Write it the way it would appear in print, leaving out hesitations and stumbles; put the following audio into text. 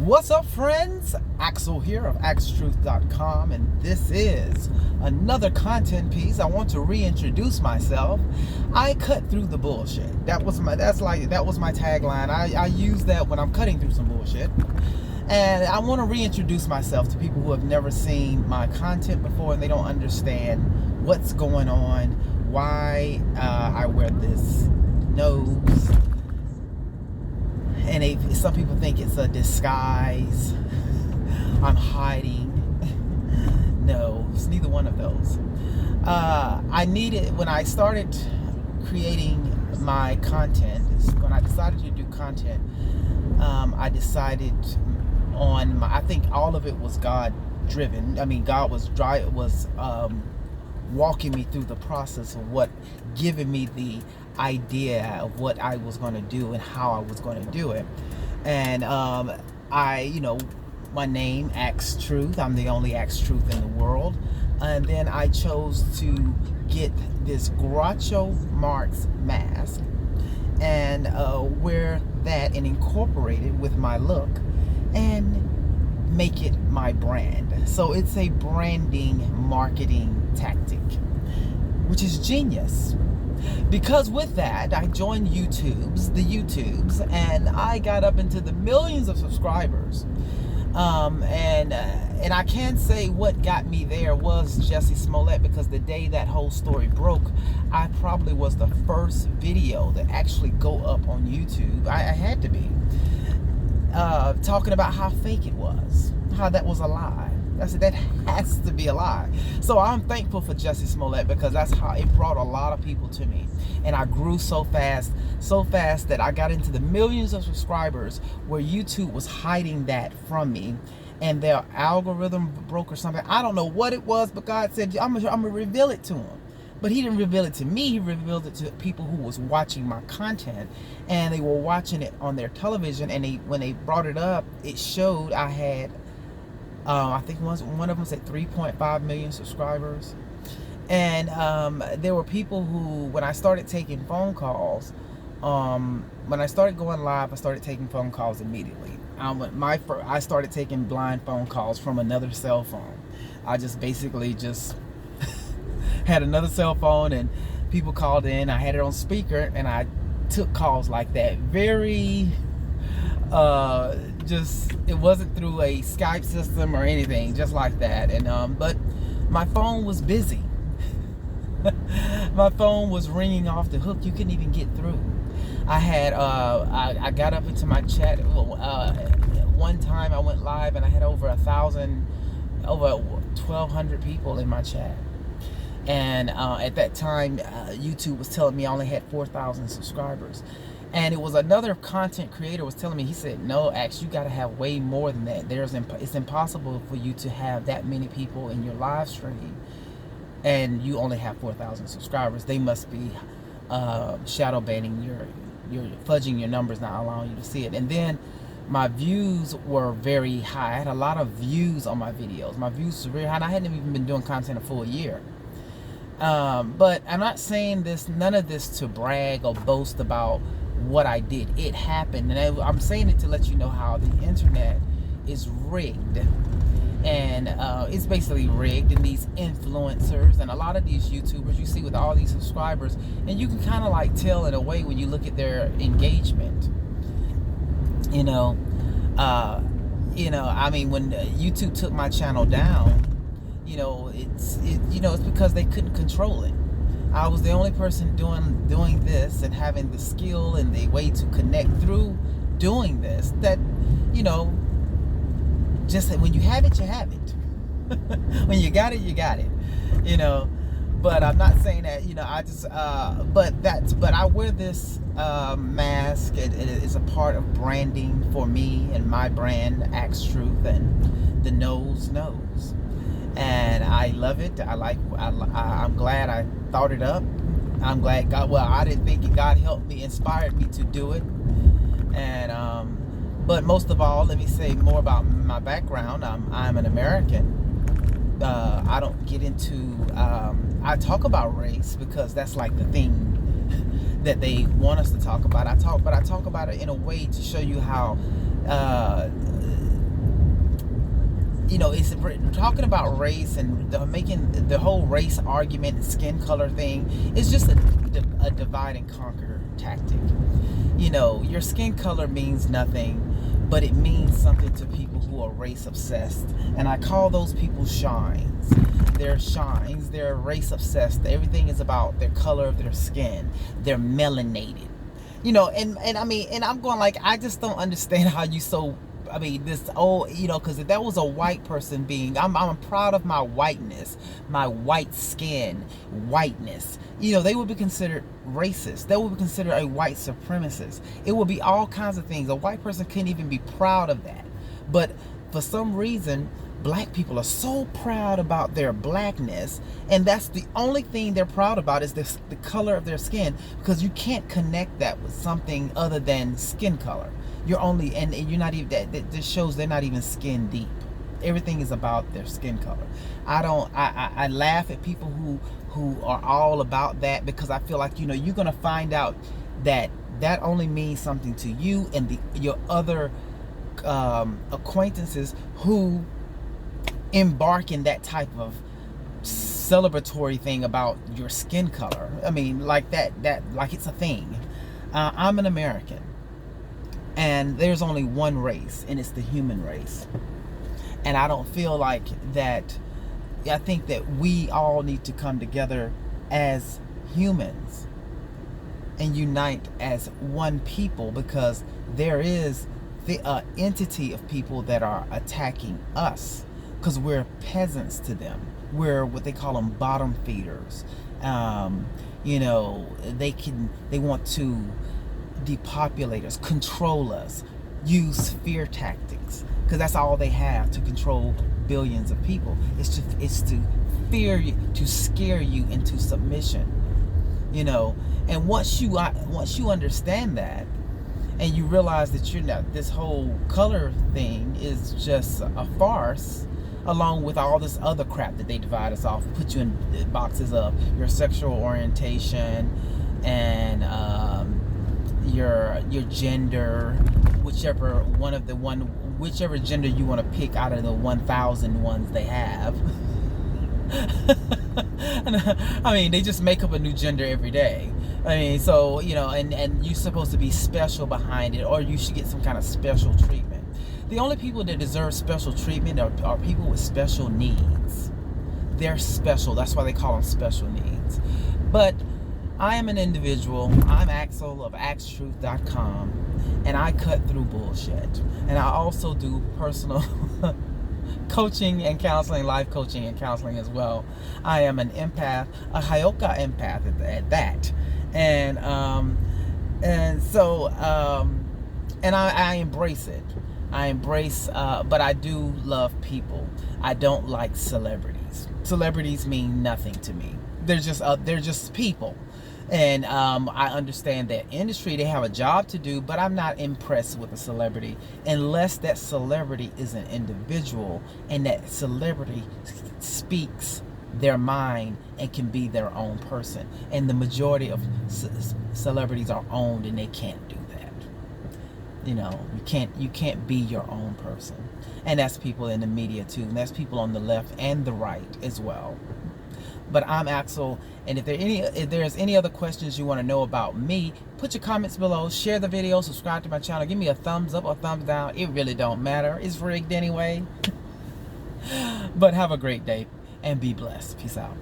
What's up, friends? Axel here of Axetruth.com, and this is another content piece. I want to reintroduce myself. I cut through the bullshit. That was my tagline. I use that when I'm cutting through some bullshit. And I want to reintroduce myself to people who have never seen my content before and they don't understand what's going on, why I wear this nose. And some people think it's a disguise. I'm hiding. No, it's neither one of those. When I started creating my content, when I decided to do content, I decided on I think all of it was God driven. I mean, God was walking me through the process of giving me the idea of what I was going to do and how I was going to do it. And my name, Axetruth, I'm the only Axetruth in the world. And then I chose to get this Groucho Marx mask and wear that and incorporate it with my look and make it my brand. So it's a branding marketing tactic, which is genius. Because with that, I joined the YouTubes, and I got up into the millions of subscribers. And I can say what got me there was Jussie Smollett, because the day that whole story broke, I probably was the first video to actually go up on YouTube. I had to be talking about how fake it was, how that was a lie. That has to be a lie. So I'm thankful for Jussie Smollett, because that's how it brought a lot of people to me. And I grew so fast that I got into the millions of subscribers where YouTube was hiding that from me. And their algorithm broke or something. I don't know what it was, but God said, I'm gonna reveal it to him. But he didn't reveal it to me. He revealed it to people who was watching my content, and they were watching it on their television. And when they brought it up, it showed I had I think one of them said 3.5 million subscribers. And there were people who, when I started taking phone calls, when I started going live, I started taking phone calls immediately. I started taking blind phone calls from another cell phone. I just basically had another cell phone, and people called in. I had it on speaker, and I took calls like that. Very it wasn't through a Skype system or anything, just like that. And but my phone was busy. My phone was ringing off the hook. You couldn't even get through. I had I got up into my chat. One time I went live and I had over 1,200 people in my chat. And at that time, YouTube was telling me I only had 4,000 subscribers. And it was another content creator was telling me, he said, no, Ax, you got to have way more than that. It's impossible for you to have that many people in your live stream and you only have 4,000 subscribers. They must be shadow banning you're fudging your numbers, not allowing you to see it. And then my views were very high. I had a lot of views on my videos. My views were very high, and I hadn't even been doing content a full year. But I'm not saying none of this to brag or boast about what I did. It happened, and I'm saying it to let you know how the internet is rigged. And it's basically rigged, and these influencers and a lot of these YouTubers you see with all these subscribers, and you can kind of like tell in a way when you look at their engagement. I mean, when YouTube took my channel down, it's because they couldn't control it. I was the only person doing this and having the skill and the way to connect through doing this. That, just when you have it, you have it. When you got it, you got it. But I'm not saying that, but I wear this mask. It is a part of branding for me and my brand, Axetruth, and the nose knows. And I love it. I'm glad I thought it up. I'm glad I didn't think it. God helped me, inspired me to do it. And but most of all, let me say more about my background. I'm an American. I don't get into I talk about race because that's like the thing that they want us to talk about. I talk about it in a way to show you how you know, it's talking about race and making the whole race argument and skin color thing is just a divide and conquer tactic. You know, your skin color means nothing, but it means something to people who are race obsessed. And I call those people shines. They're shines. They're race obsessed. Everything is about their color of their skin. They're melanated. You know, and I mean, and I'm going like, I just don't understand how you so, I mean, this old, you know, because if that was a white person being, I'm proud of my whiteness, my white skin, whiteness. You know, they would be considered racist. They would be considered a white supremacist. It would be all kinds of things. A white person couldn't even be proud of that. But for some reason, black people are so proud about their blackness, and that's the only thing they're proud about is the color of their skin, because you can't connect that with something other than skin color. You're only, and you're not even, that just shows they're not even skin deep. Everything is about their skin color. I laugh at people who are all about that, because I feel like, you know, you're gonna find out that that only means something to you and your other acquaintances who embark in that type of celebratory thing about your skin color. I mean, like that like it's a thing. I'm an American, and there's only one race, and it's the human race. And I don't feel like that. I think that we all need to come together as humans and unite as one people, because there is the entity of people that are attacking us, because we're peasants to them. We're what they call them bottom feeders. You know, they want to depopulate us, control us, use fear tactics, because that's all they have to control billions of people. It's to fear you, to scare you into submission. You know, and once you understand that, and you realize that you're not, this whole color thing is just a farce, along with all this other crap that they divide us off, put you in boxes of your sexual orientation and your gender, whichever gender you want to pick out of the 1,000 ones they have. I mean, they just make up a new gender every day. I mean, so, you know, and you're supposed to be special behind it, or you should get some kind of special treatment. The only people that deserve special treatment are people with special needs. They're special. That's why they call them special needs. But I am an individual. I'm Axel of Axetruth.com, and I cut through bullshit. And I also do personal coaching and counseling, life coaching and counseling as well. I am an empath, a Hyoka empath at that. And so I embrace it. I embrace, but I do love people. I don't like celebrities. Celebrities mean nothing to me. They're just people. And I understand that industry, they have a job to do, but I'm not impressed with a celebrity unless that celebrity is an individual and that celebrity speaks their mind and can be their own person. And the majority of celebrities are owned, and they can't do that. You know, you can't be your own person. And that's people in the media too, and that's people on the left and the right as well. But I'm Axel, and if there's any other questions you want to know about me, put your comments below, share the video, subscribe to my channel, give me a thumbs up or thumbs down. It really don't matter. It's rigged anyway. But have a great day and be blessed. Peace out.